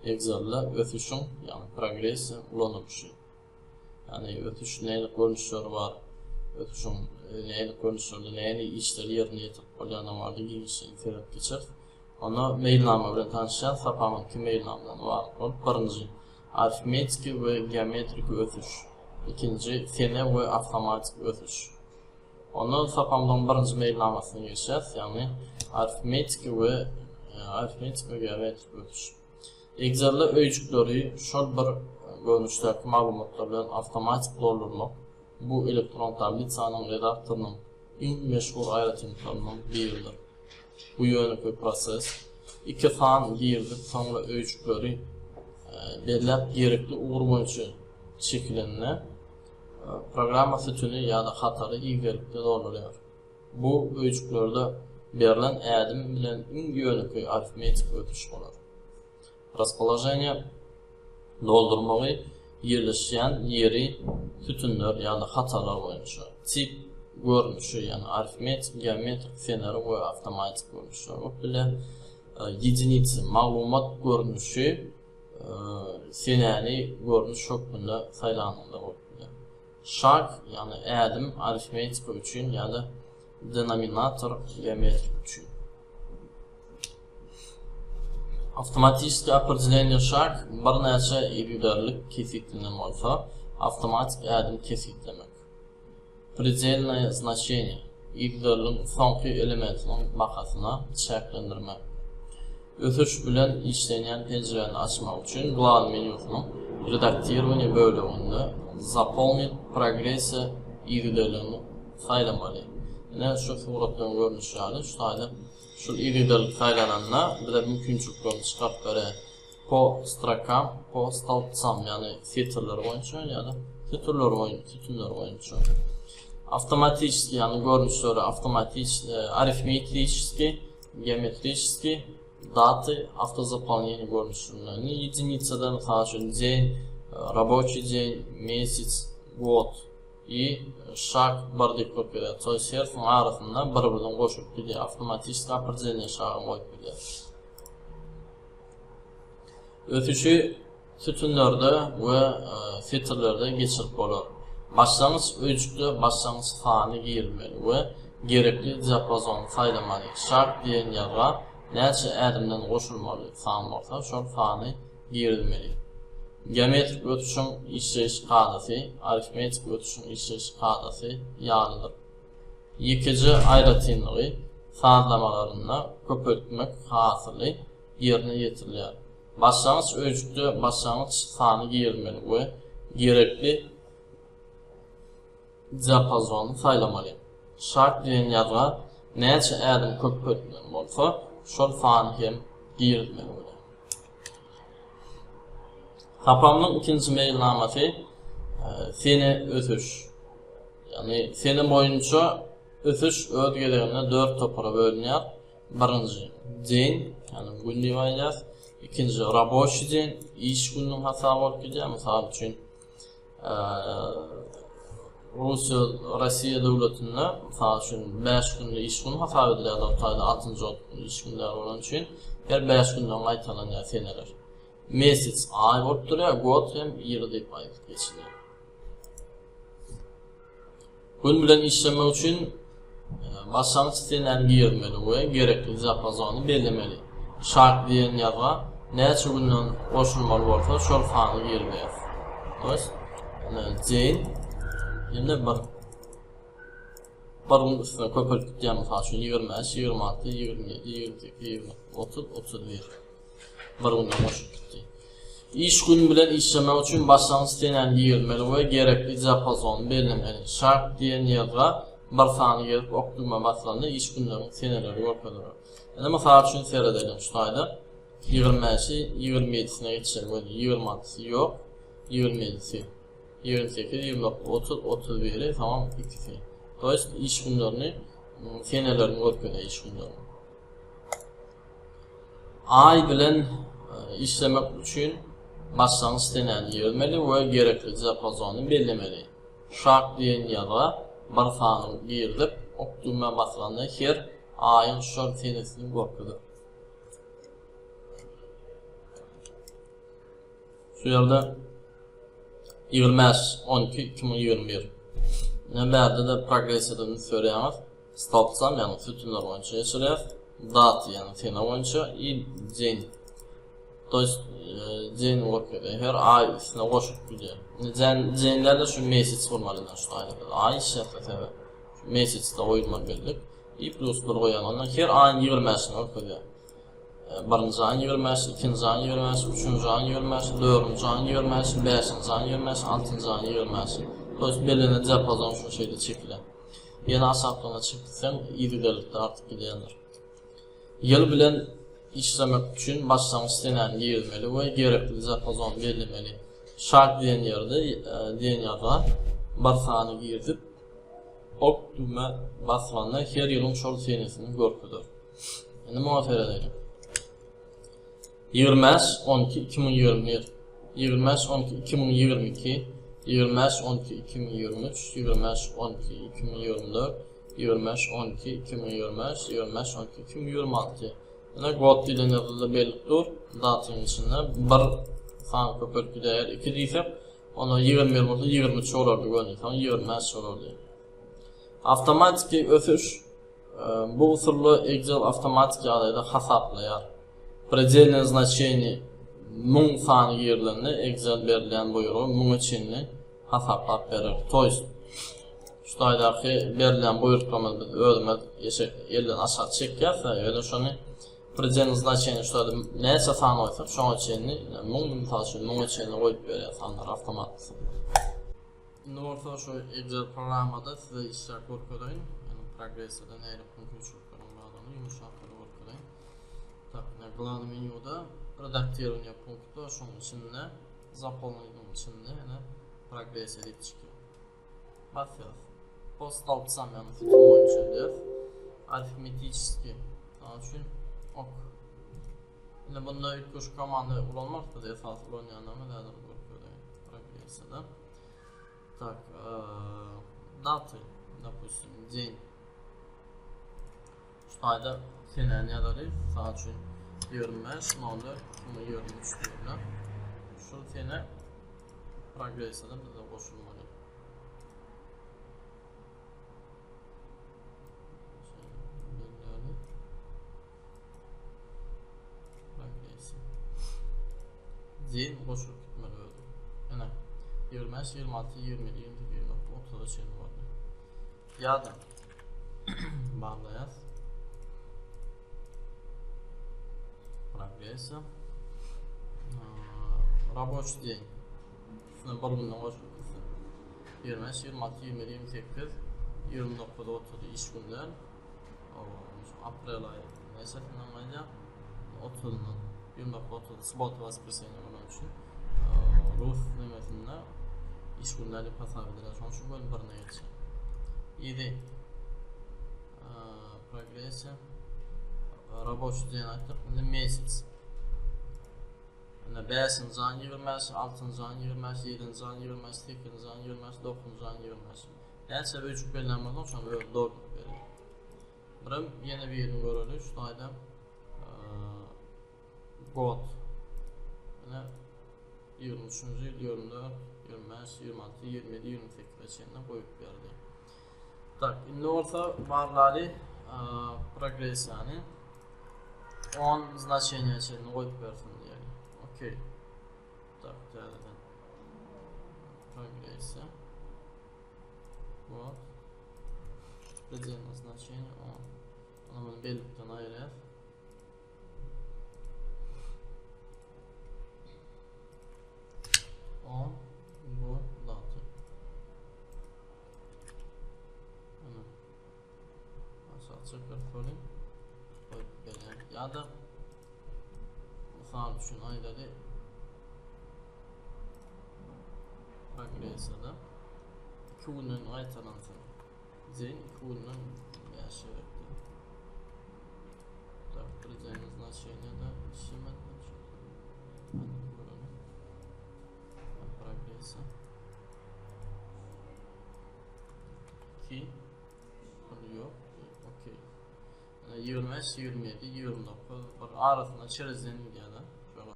Excel'de ötüşün, yani progresi ulanışı. Yani ötüş neylik görünüşleri var, ötüşün neylik görünüşleri, neylik işleri yerine yetirip koyana vardı, giymişi internet geçer. Onu mailname bilen tanışan, sapamınki mailname'dan var. Birinci, aritmetik ve geometrik ötüş. İkinci, fene ve avtomatik ötüş. Onu sapamdan birinci mailnamasını geçer, yani aritmetik ve geometrik ötüş. Excel'de öýjükleri şol bir görnüşdäki maglumatlar bilen awtomatik doldurmak bu elektron tablitsanyň redaktorynyň iň meşhur aýratymlarynyň biridir. Bu ýönlükli proses iki fan girdip soňra öýjükleri belläp gerekli ugur boýunça çekilenine programma sütünü ýa-da hatary ýigerilikde doldurýar. Bu öýjüklerde berilen ädim bilen iň ýönlükli aritmetik ötüş bolar. Расположение doldurmagy yerleşýän ýeri tütünler ýa-da hatalar boýunça tip görnüşi ýani aritmetik, geometrik, feneri we avtomatik görnüşler bilen единицы maglumat görnüşi feneri görnüş şeklinde saýlanýar. Şak ýani ädim aritmetik üçin ýa-da denominator geometrik üçin. Автоматическое определение шаг bir näçe ýigderlik kesitlenme bolsa, avtomatik ädim kesitlemek. Предельное значение ýigderliň soňky elementiniň bahasyna şäklendirmek. Ötüş bilen işlenýän penjereni açmak üçin glad menyusynyň redaktирование bölüminde заполнить прогресsi ýigderliğini saýlamaly. Ine şu suratdan görnüşýär, şu taýda şu ýigderlik saýlananna bir de mümkinçiliklerini çykarp bere po strakam, po stolpcam ýani filtrler boýunça ýa-da tütünler boýunça. Автоматически ýani görnüşleri арифметически, geometrически, даты автозаполнения görnüşlerini единицадан taşyn день, рабочий день, месяц, год и шаг bardyk köpere. То есть her soň arasynda bir-birinden goşup gidýär. Avtomatik определение şagyny goýup gidýär. Ötüşi tütünlerde we filtrlerde geçirip bolar. Başlangyç öýjükde başlangyç fany girilmeli we gerekli diapazony saýlamaly. Şag diýen ýerge näçe ädimden goşulmaly fan bolsa, şol fany girilmeli. Geometrik ötüşün işleyiş kadası, aritmetik ötüşün işleyiş kadası ýalydyr. Ýekeji aýratymlygy sanlamalarynda köpeltmek hasyly ýerine ýetirilýär. Başlangyç öýjükde başlangyç sany girilmeli we gerekli diapazony saýlamaly. Şart diýen ýerge näçe ädim köpeltmek bolsa, şol sany hem girilmeli. Tapamyň ikinji mailnamasy fene ötüş. Yani fene boýunça ötüş öz gelegine 4 topara bölünýär. Birinji день, yani günlük aýdar. İkinji рабочий день, iş günüň hasaby bolup gidýär. Mysal üçin Russiýa döwletinde mysal üçin 5 günlük iş günü hasaby edilýär. Taýda 6-njy iş günleri bolan üçin her 5 günden gaýtalanýar feneler. Месяц ay bolup durýar, god hem ýyl diýip geçilýär. Gün bilen işlemek üçin başlangyç feneri girilmeli we gerekli diapazony bellemeli. Şart diýen ýerge näçe günden goşulmaly bolsa, şol fany girilýär. Toys, dень, ýene bir gün üstüne köpeltip diýen mysal üçin 25, 26, 27, 28, 30, 31. Bir günden goşup gitdi. İş günü bilen işlemek üçin başlangyç feneri girilmeli we gerekli diapazony bellemeli. Şart diýen ýerge bir sany gelip okduma baslanda iş günleriň fenerleri görkezler. Ene mysal üçin seredelen şu taýda 20-si 27-sine geçer, 26-si ýok, 27-si 28, 29, 30, 31 tamam ikisi. Toys iş günlerini fenerlerini görkezler iş günlerini. Ay bilen işlemek üçin başlangyç feneri girilmeli we gerekli diapazony bellemeli. Şart diýen ýerge bir sany girilip okduma baslanda her aýyň şol fenerini görkezler. Şu yerde 25-12-2021. Nerede de progresiyonu söyleyemez. Stopsam yani sütunlar boyunca yaşarıyor. Dat yani tema boyunca Jane. Dost Jane okuyor. Her ay üstüne koşup gidiyor. Jane'lerde şu message formalından şu ayrı. Ay şefete ve message'da oyulma belirlik. Plus bir koyan ondan her ayın 20'sini okuyor. Birinci ayın 20'si, ikinci ayın 20'si, üçüncü ayın 20'si, dördüncü ayın 20'si, beşinci ayın 20'si, altıncı ayın 20'si. Dost belirli diapazon şu şeyde çekilir. Yeni asaplığına çıktıysam iyiliklerlikte artık gidiyorlar. Yıl bilen işlemek için başlangıç istenen girilmeli ve gerekli diapazon belirlemeli. Şart diyen yerde bir saniye girdip ok düğme basmanla her yılın şol senesini görküdür. Yani muafer edelim. 25-12-2021, 25-12-2022, 25-12-2023, 25-12-2024, 25-12-2025, 25-12-2026. Yani god dilenirli belirtir. Datın içinde bir san köpürkü değer 2 deysek, onu 21-23 olurdu görünüyorsan 25 olurdu. Avtomatik ötüş, bu usulü Excel avtomatik adayda hesaplayar. Предельное значение 1000 sany yerlerini Excel berilen buyruğu 1000 içinli hesaplap verir. Toys şudaydaki berilen buyruğumuz biz özümüz elden aşağı çekýärse, öyle şonu предельное значение şurada neyse sany koysak, şoň içinli 1000 misal üçün 1000 içinli koyup berýär sanlar avtomatik. Norfa şu Excel programmada size işler görkezýän, yani progressda näme funkçionlar bağlanyny yumuşak görkezýän. Главный менюда редактирование пункта, şunun içinde заполненный içinde yani progress edip çıkıyor. Basıyoruz. Post altsam yani sütun boyunca diyoruz. Arifmetически. Onun için ok. Yine bunda ilk komanda kullanmak da esas oynayan ama da progress'da. Так, даты, допустим, день. Şurada senen yazarı, saat için 25-04-2023 diyorlar. Şu sene progress'da bize koşulmalı. Progress'i. Zil koşul gitmeli öyle. Yani 25, 26, 27, 28, 29, 30'da şey var. Ya da bağlayaz. Прогресса. Рабочий день. Şuna barımdan koşulması. 25, 26, 27, 28, 29, 30 iş günler. Aprel ayı. Neyse finalayacak. 30'dan 29, 30 spot воскресенье olan için. Rus demesinde iş günleri pasabilir. Şu bölüm birine geçecek. 7. Прогресса. Рабочий день aytdık. Indi месяц. Yani 5-nji ayın 20'si, 6-njy ayın 20'si, 7-nji ayın 20'si, 8-nji ayın 20'si, 9-nji ayın 20'si. Näçe ölçüp belirlenmeli olsa öyle doğru verir. Birim yeni bir yerini görelim. Şu ayda god. Yani 23. yıl, 24, 25, 26, 27, 28 geçenine koyup verdi. Tak, indi olsa varları progress yani 10 значение için koyup versin diye. Okey. Так, derden. Прогресса. Вот. Предельное значение 10. Onu bunu belirtten ayırır. Bu datı. Ana. Aşağı çıkar koyayım. Ya da misal üçün ayları progressda 2 günün aytanansın. Zeyn 2 günün yaşayıptı. Предельное значение da işimet progressa 2 oluyor. Okey. 25, 27, 29 arasında çerezlerini geldi.